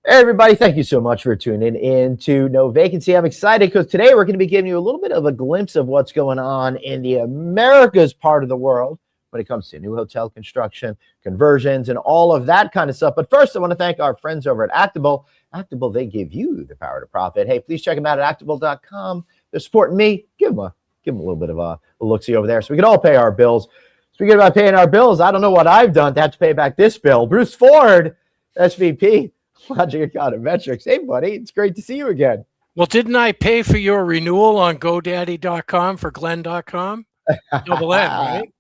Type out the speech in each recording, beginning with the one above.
Hey everybody, thank you so much for tuning in to No Vacancy. I'm excited because today we're going to be giving you a little bit of a glimpse of what's going on in the Americas part of the world when it comes to new hotel construction, conversions, and all of that kind of stuff. But first, I want to thank our friends over at Actable. Actable, they give you the power to profit. Hey, please check them out at actable.com. They're supporting me. Give them a little bit of a look-see over there so we can all pay our bills. Speaking about paying our bills, I don't know what I've done to have to pay back this bill. Bruce Ford, SVP. Logic Econometrics. Hey, buddy, it's great to see you again. Well, didn't I pay for your renewal on GoDaddy.com for Glenn.com? Double N, right?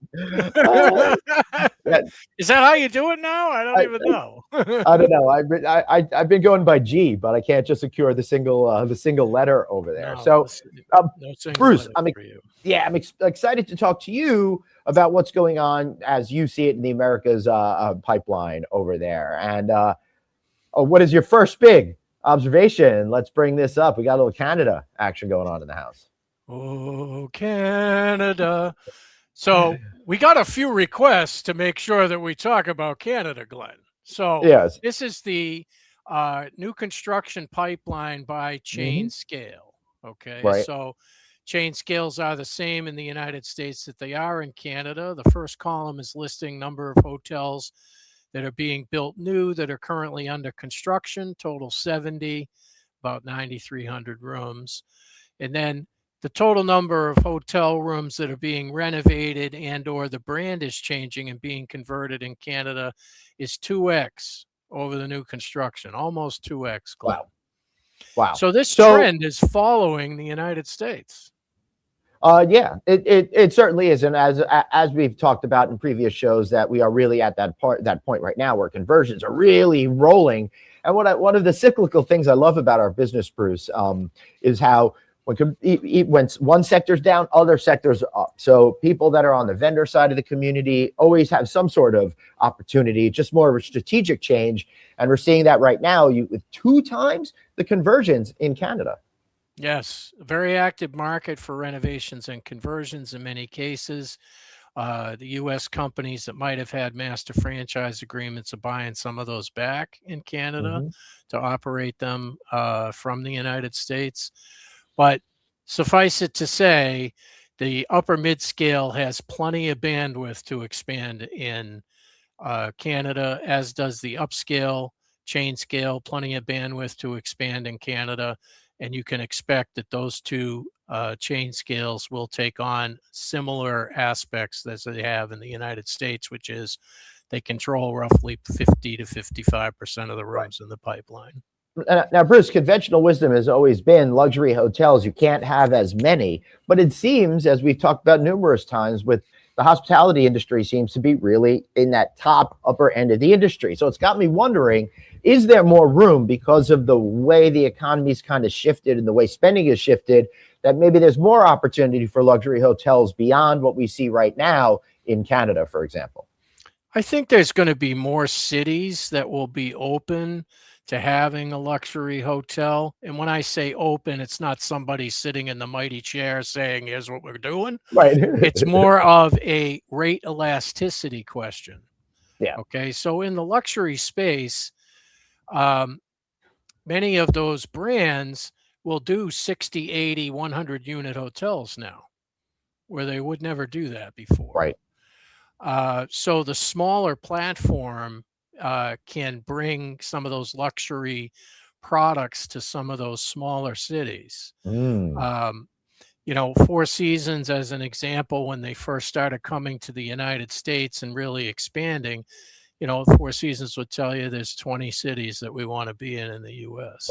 Is that how you do it now? I don't even know. I don't know. I've been going by G, but I can't just secure the single letter over there. No, so, Bruce, I'm excited to talk to you about what's going on as you see it in the Americas pipeline over there. And what is your first big observation? Let's bring this up. We got a little Canada action going on in the house. Oh, Canada. So we got a few requests to make sure that we talk about Canada, Glenn. So yes, this is the new construction pipeline by chain scale. Okay, right. So chain scales are the same in the United States that they are in Canada. The first column is listing number of hotels that are being built new that are currently under construction, total 70, about 9,300 rooms. And then the total number of hotel rooms that are being renovated and or the brand is changing and being converted in Canada is 2x over the new construction, almost 2x. Wow. So this trend is following the United States. Yeah, it certainly is, and as we've talked about in previous shows, that we are really at that point right now where conversions are really rolling. And one of the cyclical things I love about our business, Bruce, is how when one sector's down, other sectors are up. So people that are on the vendor side of the community always have some sort of opportunity, just more of a strategic change. And we're seeing that right now with 2 times the conversions in Canada. Yes, a very active market for renovations and conversions in many cases. The U.S. companies that might have had master franchise agreements are buying some of those back in Canada to operate them from the United States. But suffice it to say, the upper mid-scale has plenty of bandwidth to expand in Canada, as does the upscale chain scale, plenty of bandwidth to expand in Canada. And you can expect that those two chain scales will take on similar aspects as they have in the United States, which is they control roughly 50 to 55% of the rooms in the pipeline. Now, Bruce, conventional wisdom has always been luxury hotels. You can't have as many, but it seems, as we've talked about numerous times, with the hospitality industry seems to be really in that upper end of the industry. So it's got me wondering, is there more room because of the way the economy's kind of shifted and the way spending has shifted, that maybe there's more opportunity for luxury hotels beyond what we see right now in Canada, for example? I think there's going to be more cities that will be open to having a luxury hotel. And when I say open, it's not somebody sitting in the mighty chair saying, here's what we're doing. Right. It's more of a rate elasticity question. Yeah. Okay. So in the luxury space, many of those brands will do 60, 80, 100 unit hotels now, where they would never do that before. Right. So the smaller platform can bring some of those luxury products to some of those smaller cities. You know, Four Seasons, as an example, when they first started coming to the United States and really expanding, you know, Four Seasons would tell you there's 20 cities that we want to be in the U.S.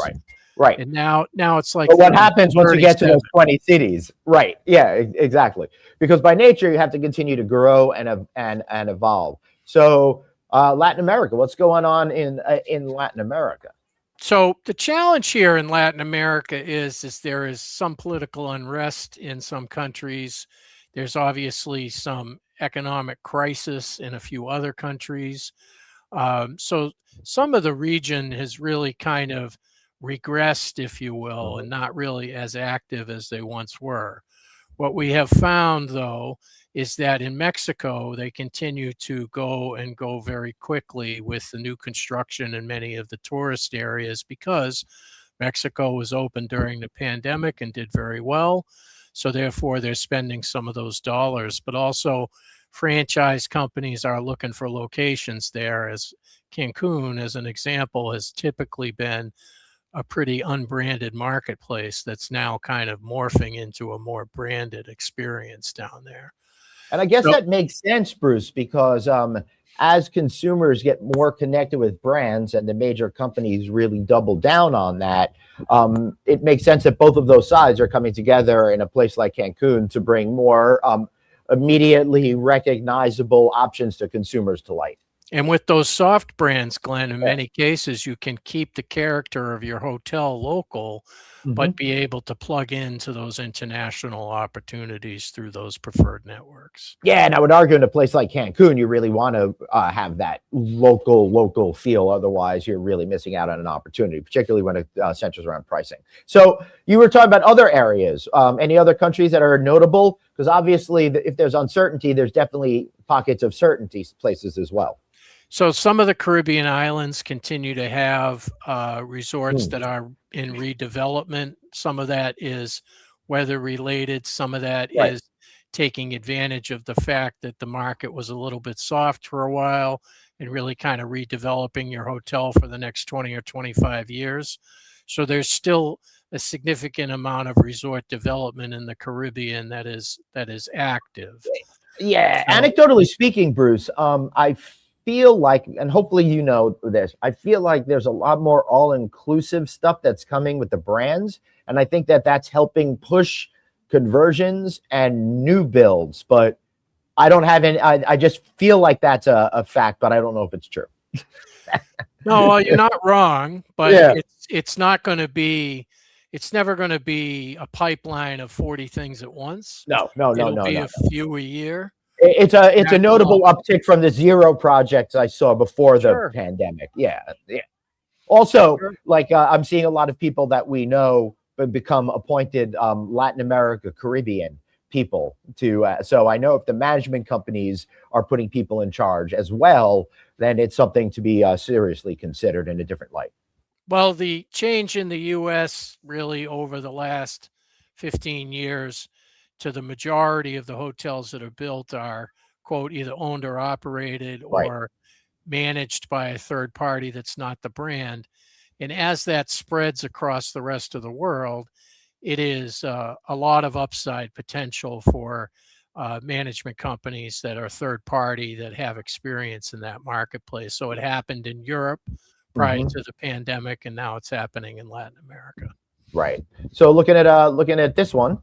Right. And now it's like, but what happens once you get to those 20 cities? Right. Yeah, exactly. Because by nature, you have to continue to grow and evolve. So Latin America, what's going on in Latin America? So the challenge here in Latin America is there is some political unrest in some countries. There's obviously some economic crisis in a few other countries. So some of the region has really kind of regressed, if you will, and not really as active as they once were. What we have found, though, is that in Mexico, they continue to go very quickly with the new construction in many of the tourist areas, because Mexico was open during the pandemic and did very well. So therefore, they're spending some of those dollars, but also franchise companies are looking for locations there, as Cancun, as an example, has typically been a pretty unbranded marketplace that's now kind of morphing into a more branded experience down there. And I guess So, that makes sense, Bruce, because as consumers get more connected with brands and the major companies really double down on that, it makes sense that both of those sides are coming together in a place like Cancun to bring more immediately recognizable options to consumers to like. and with those soft brands, Glenn, in many cases, you can keep the character of your hotel local, but Mhm. be able to plug into those international opportunities through those preferred networks. Yeah, and I would argue in a place like Cancun, you really want to have that local feel. Otherwise, you're really missing out on an opportunity, particularly when it centers around pricing. So you were talking about other areas. Any other countries that are notable? Because obviously, if there's uncertainty, there's definitely pockets of certainty places as well. So some of the Caribbean islands continue to have resorts Mm, that are in redevelopment. Some of that is weather related. Some of that right. is taking advantage of the fact that the market was a little bit soft for a while, and really kind of redeveloping your hotel for the next 20 or 25 years. So there's still a significant amount of resort development in the Caribbean that is active. Yeah, So anecdotally speaking, Bruce, I feel like, and hopefully you know this, I feel like there's a lot more all-inclusive stuff that's coming with the brands, and I think that that's helping push conversions and new builds. But I don't have any. I just feel like that's a fact, but I don't know if it's true. no, well, you're not wrong, but Yeah. it's not going to be, it's never going to be a pipeline of 40 things at once. No, no, no, It'll no, be no. a few a year. It's a That will notable all, uptick from the zero projects I saw before the sure, pandemic. Yeah, yeah. Also, sure. like I'm seeing a lot of people that we know become appointed Latin America, Caribbean people to. So I know if the management companies are putting people in charge as well, then it's something to be seriously considered in a different light. Well, the change in the U.S. really over the last 15 years, to the majority of the hotels that are built are, quote, either owned or operated Right. or managed by a third party that's not the brand. And as that spreads across the rest of the world, it is a lot of upside potential for management companies that are third party that have experience in that marketplace. So it happened in Europe prior Hmm. to the pandemic, and now it's happening in Latin America. Right. So looking at this one,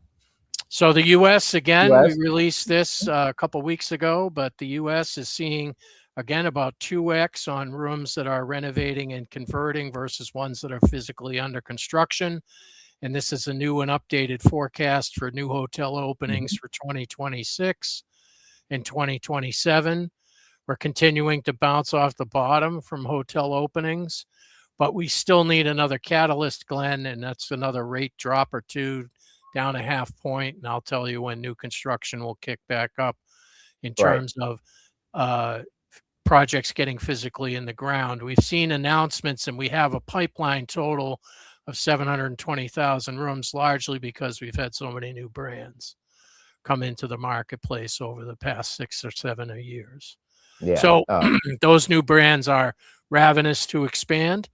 So the U.S. again, we U.S. released this a couple weeks ago, but the U.S. is seeing again about 2x on rooms that are renovating and converting versus ones that are physically under construction. And this is a new and updated forecast for new hotel openings Mhm. for 2026 and 2027. We're continuing to bounce off the bottom from hotel openings, but we still need another catalyst, Glenn, and that's another rate drop or two, down a half point. And I'll tell you when new construction will kick back up in Right. terms of uh, projects getting physically in the ground. We've seen announcements, and we have a pipeline total of 720,000 rooms, largely because we've had so many new brands come into the marketplace over the past 6 or 7 years. Yeah. So those new brands are ravenous to expand,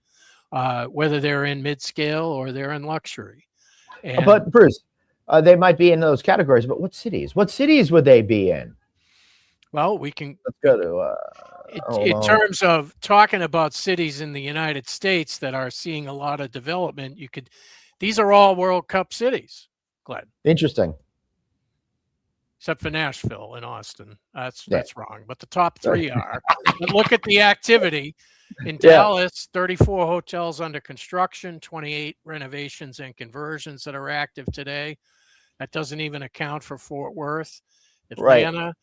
whether they're in mid-scale or they're in luxury. And But Bruce, they might be in those categories. But what cities? What cities would they be in? well, we can, Let's go to. Hold in on. terms of talking about cities in the United States that are seeing a lot of development, you could, these are all World Cup cities, Glenn, Interesting. except for Nashville and Austin. Yeah. That's wrong, but the top three are. But look at the activity in Yeah. Dallas: 34 hotels under construction, 28 renovations and conversions that are active today. That doesn't even account for Fort Worth. Right. Atlanta,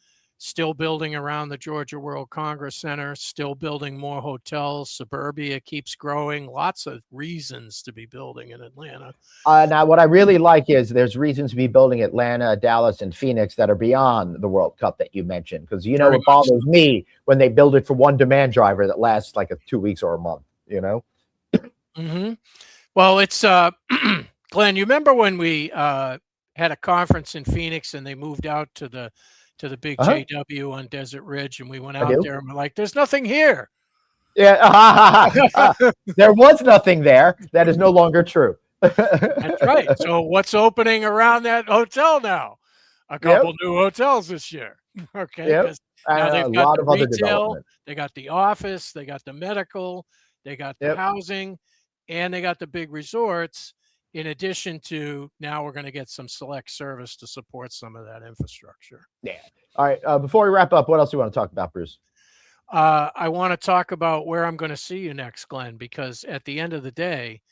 still building around the Georgia World Congress Center, still building more hotels. Suburbia keeps growing. Lots of reasons to be building in Atlanta. Now, what I really like is there's reasons to be building Atlanta, Dallas, and Phoenix that are beyond the World Cup that you mentioned. Because Very what bothers me when they build it for one demand driver that lasts like 2 weeks or a month. Well, it's Glenn. You remember when we had a conference in Phoenix and they moved out to the big JW on Desert Ridge, and we went out there and we're like, "There's nothing here." Yeah, there was nothing there. That is no longer true. That's right. So what's opening around that hotel now? A couple new hotels this year. Okay. Because now they've got the retail, they got the office, they got the medical, they got the housing, and they got the big resorts. In addition to, now we're going to get some select service to support some of that infrastructure. Yeah. All right. Before we wrap up, what else do you want to talk about, Bruce? I want to talk about where I'm going to see you next, Glenn, because at the end of the day,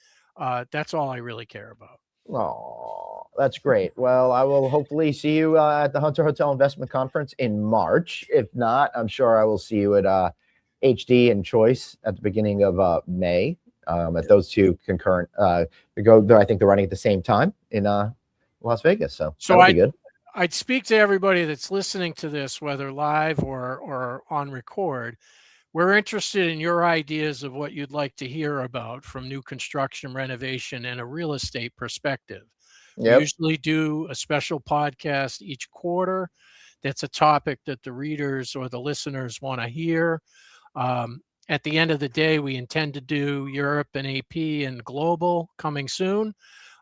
that's all I really care about. Oh, that's great. Well, I will hopefully see you at the Hunter Hotel Investment Conference in March. If not, I'm sure I will see you at HD and Choice at the beginning of May. At those two concurrent, I think they're running at the same time in Las Vegas. So that'll be good. I'd speak to everybody that's listening to this, whether live or on record. We're interested in your ideas of what you'd like to hear about from new construction, renovation, and a real estate perspective. We usually do a special podcast each quarter. That's a topic that the readers or the listeners want to hear. At the end of the day, we intend to do Europe and AP and global coming soon.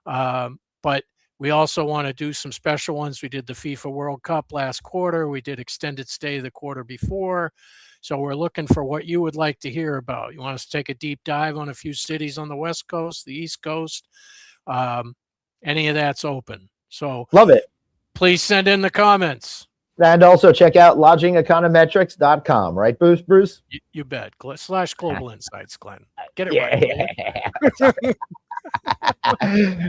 But we also want to do some special ones. We did the FIFA World Cup last quarter. We did extended stay the quarter before. So we're looking for what you would like to hear about. You want us to take a deep dive on a few cities on the West Coast, the East Coast? Any of that's open. So love it. Please send in the comments. And also check out lodgingeconometrics.com, right, Bruce? You bet. /Global Insights, Glenn. Get it right.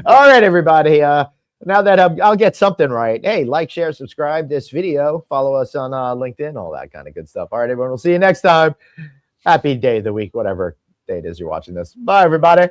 All right, everybody. Now that I'll get something right. Hey, like, share, subscribe this video. Follow us on LinkedIn, all that kind of good stuff. All right, everyone. We'll see you next time. Happy day of the week, whatever day it is you're watching this. Bye, everybody.